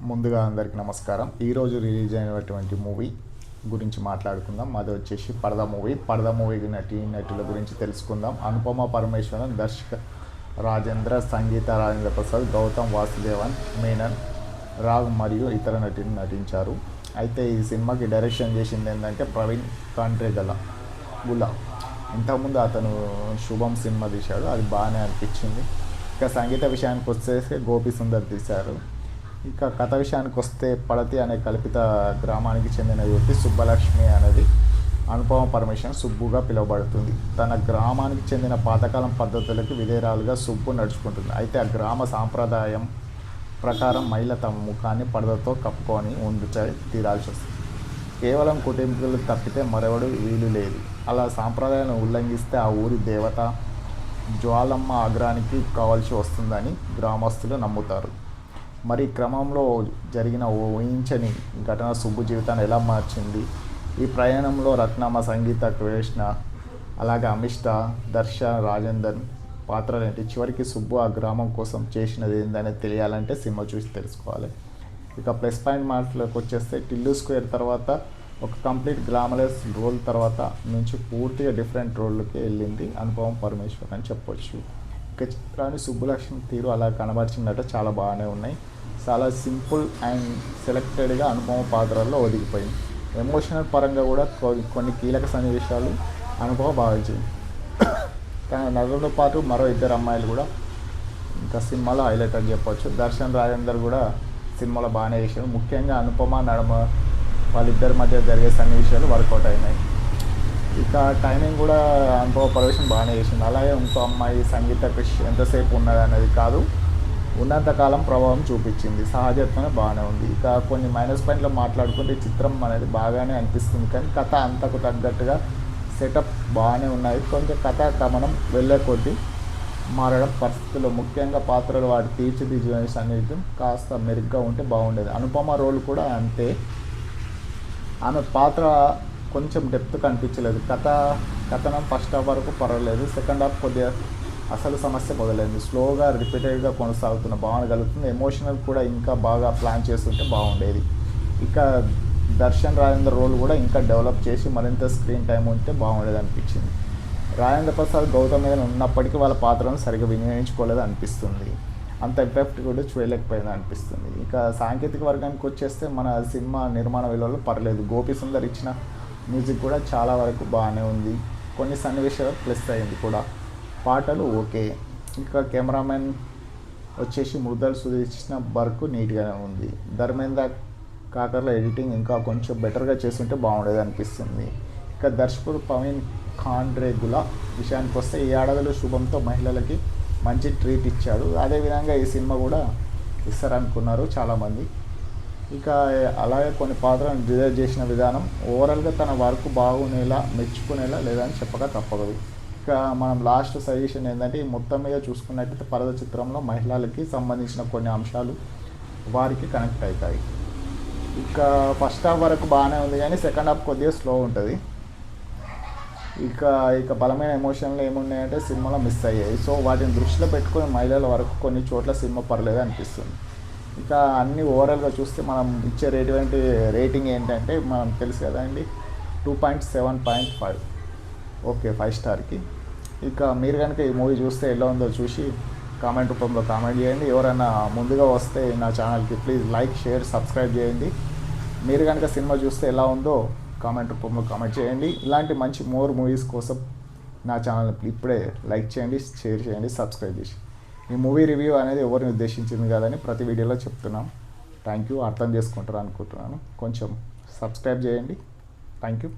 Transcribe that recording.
ముందుగా అందరికీ నమస్కారం. ఈరోజు రిలీజ్ అయినటువంటి మూవీ గురించి మాట్లాడుకుందాం. అది వచ్చేసి పరదా మూవీ నటుల గురించి తెలుసుకుందాం. అనుపమ పరమేశ్వరన్, దర్శక రాజేంద్ర, సంగీత రాజేంద్ర ప్రసాద్, గౌతమ్ వాసుదేవన్ మేనన్, రాగ్ మరియు ఇతర నటులు నటించారు. అయితే ఈ సినిమాకి డైరెక్షన్ చేసింది ఏంటంటే ప్రవీణ్ గులా. ఇంతకుముందు అతను శుభం సినిమా తీశాడు, అది బాగానే అనిపించింది. ఇక సంగీత విషయానికి వచ్చేసి గోపి సుందర్ తీశారు. ఇక కథ విషయానికి వస్తే పడతి అనే కల్పిత గ్రామానికి చెందిన యువతి సుబ్బలక్ష్మి అనేది అనుపమ పరమేశ్వరన్ సుబ్బుగా పిలువబడుతుంది. తన గ్రామానికి చెందిన పాతకాలం పద్ధతులకు విధేయురాలుగా సుబ్బు నడుచుకుంటుంది. అయితే ఆ గ్రామ సాంప్రదాయం ప్రకారం మహిళ తమ ముఖాన్ని పడదతో కప్పుకొని తీరాల్సి వస్తుంది. కేవలం కుటుంబీకులు తప్పితే మరెవడు వీలు లేదు. అలా సాంప్రదాయాలను ఉల్లంఘిస్తే ఆ ఊరి దేవత జ్వాలమ్మ ఆగ్రహానికి కావాల్సి వస్తుందని గ్రామస్తులు నమ్ముతారు. మరి క్రమంలో జరిగిన ఊహించని ఘటన సుబ్బు జీవితాన్ని ఎలా మార్చింది? ఈ ప్రయాణంలో రత్నమ్మ, సంగీత, కృష్ణ, అలాగే అమిష్ట, దర్శ, రాజేందర్ పాత్రలేంటి? చివరికి సుబ్బు ఆ గ్రామం కోసం చేసినది ఏందనేది తెలియాలంటే సినిమా చూసి తెలుసుకోవాలి. ఇక ప్లస్ పాయింట్ మాటలకు వచ్చేస్తే టిల్లు స్క్వేర్ తర్వాత ఒక కంప్లీట్ గ్లామరస్ రోల్ తర్వాత నుంచి పూర్తిగా డిఫరెంట్ రోల్కి వెళ్ళింది అనుపమ పరమేశ్వరన్ అని చెప్పొచ్చు. ఇక చిత్రాన్ని సుబ్బులక్ష్మి తీరు అలా కనబరిచినట్టు చాలా బాగానే ఉన్నాయి. చాలా సింపుల్ అండ్ సెలెక్టెడ్గా అనుపమ పాత్రల్లో ఒదిగిపోయింది. ఎమోషనల్ పరంగా కూడా కొన్ని కీలక సన్నివేశాలు అనుపమ భావించింది. కానీ నటులతో పాటు మరో ఇద్దరు అమ్మాయిలు కూడా ఇంకా సినిమాలో హైలైట్ అని చెప్పొచ్చు. దర్శన్, రాజేందర్ కూడా సినిమాలో బాగానే చేశారు. ముఖ్యంగా అనుపమ నడుమ వాళ్ళిద్దరి మధ్య జరిగే సన్నివేశాలు వర్కౌట్ అయినాయి. ఇక టైమింగ్ కూడా అనుపమ పరమేశ్వరన్ బాగానే చేసింది. అలాగే ఇంకో అమ్మాయి సంగీత క్రిష్ ఎంతసేపు ఉన్నది అనేది కాదు, ఉన్నంతకాలం ప్రభావం చూపించింది. సహజత్వమే బాగానే ఉంది. ఇక కొన్ని మైనస్ పాయింట్లో మాట్లాడుకుంటే చిత్రం అనేది బాగానే అనిపిస్తుంది, కానీ కథ అంతకు తగ్గట్టుగా సెటప్ బాగానే ఉన్నాయి. కొంచెం కథ గమనం వెళ్ళే కొద్దీ మారడం పరిస్థితుల్లో, ముఖ్యంగా పాత్రలు వాటి తీర్చిదిద్దిన సన్నిహితం కాస్త మెరుగ్గా ఉంటే బాగుండేది. అనుపమ రోల్ కూడా అంతే. ఆమె పాత్ర కొంచెం డెప్త్ కనిపించలేదు. కథనం ఫస్ట్ హాఫ్ వరకు పర్వాలేదు, సెకండ్ హాఫ్ కొద్దిగా అసలు సమస్య మొదలైంది. స్లోగా రిపీటెడ్గా కొనసాగుతున్న భావన కలుగుతుంది. ఎమోషనల్ కూడా ఇంకా బాగా ప్లాన్ చేస్తుంటే బాగుండేది. ఇక దర్శన్, రాజేంద్ర రోల్ కూడా ఇంకా డెవలప్ చేసి మరింత స్క్రీన్ టైం ఉంటే బాగుండేది అనిపించింది. రాజేంద్ర ప్రసాద్, గౌతమ్ మీద ఉన్నప్పటికీ వాళ్ళ పాత్రను సరిగ్గా వినియోగించుకోలేదు అనిపిస్తుంది. అంత ఎఫెక్ట్ కూడా చూడలేకపోయింది అనిపిస్తుంది. ఇక సాంకేతిక వర్గానికి వచ్చేస్తే మన సినిమా నిర్మాణ విలువలు పర్లేదు. గోపి సుందర్ ఇచ్చిన మ్యూజిక్ కూడా చాలా వరకు బాగానే ఉంది. కొన్ని సన్నివేశాలు ప్లస్ అయింది కూడా. పాటలు ఓకే. ఇంకా కెమెరామెన్ వచ్చేసి మృదల్ సుధీర్ వర్క్ నీట్గానే ఉంది. ధర్మేంద్ర కాకర్ల ఎడిటింగ్ ఇంకా కొంచెం బెటర్గా చేస్తుంటే బాగుండేది అనిపిస్తుంది. ఇక దర్శకుడు ప్రవీణ్ గులా విషయానికి వస్తే ఈ ఏడాదిలో శుభంతో మహిళలకి మంచి ట్రీట్ ఇచ్చాడు. అదేవిధంగా ఈ సినిమా కూడా ఇస్తారనుకున్నారు చాలామంది. ఇక అలాగే కొన్ని పాత్రలను డిజైన్ చేసిన విధానం ఓవరాల్గా తన వర్క్ బాగునేలా, మెచ్చుకునేలా లేదని చెప్పక తప్పదు. ఇక మనం లాస్ట్ సజెషన్ ఏంటంటే, ఈ మొత్తం మీద చూసుకున్నట్టయితే పరద చిత్రంలో మహిళలకి సంబంధించిన కొన్ని అంశాలు వారికి కనెక్ట్ అవుతాయి. ఇక ఫస్ట్ హాఫ్ వరకు బాగానే ఉంది, కానీ సెకండ్ హాఫ్ కొద్దిగా స్లో ఉంటుంది. ఇక బలమైన ఎమోషన్లు ఏమున్నాయంటే సినిమాలో మిస్ అయ్యాయి. సో వాటిని దృష్టిలో పెట్టుకొని మహిళల వరకు కొన్ని చోట్ల సినిమా పర్లేదు అనిపిస్తుంది. ఇక అన్ని ఓవరాల్గా చూస్తే మనం ఇచ్చే రేటింగ్ ఏంటంటే మనం తెలుసు కదండి, 2.7.5. ఓకే, 5 స్టార్కి. ఇక మీరు కనుక ఈ మూవీ చూస్తే ఎలా ఉందో చూసి కామెంట్ రూపంలో కామెంట్ చేయండి. ఎవరైనా ముందుగా వస్తే నా ఛానల్కి ప్లీజ్ లైక్, షేర్, సబ్స్క్రైబ్ చేయండి. మీరు కనుక సినిమా చూస్తే ఎలా ఉందో కామెంట్ రూపంలో కామెంట్ చేయండి. ఇలాంటి మంచి మూవీస్ కోసం నా ఛానల్ని ఇప్పుడే లైక్ చేయండి, షేర్ చేయండి, సబ్స్క్రైబ్ చేసి. ఈ మూవీ రివ్యూ అనేది ఎవరిని ఉద్దేశించింది కాదని ప్రతి వీడియోలో చెప్తున్నాం. Thank you. అర్థం చేసుకుంటారు అనుకుంటున్నాను. కొంచెం సబ్స్క్రైబ్ చేయండి. Thank you.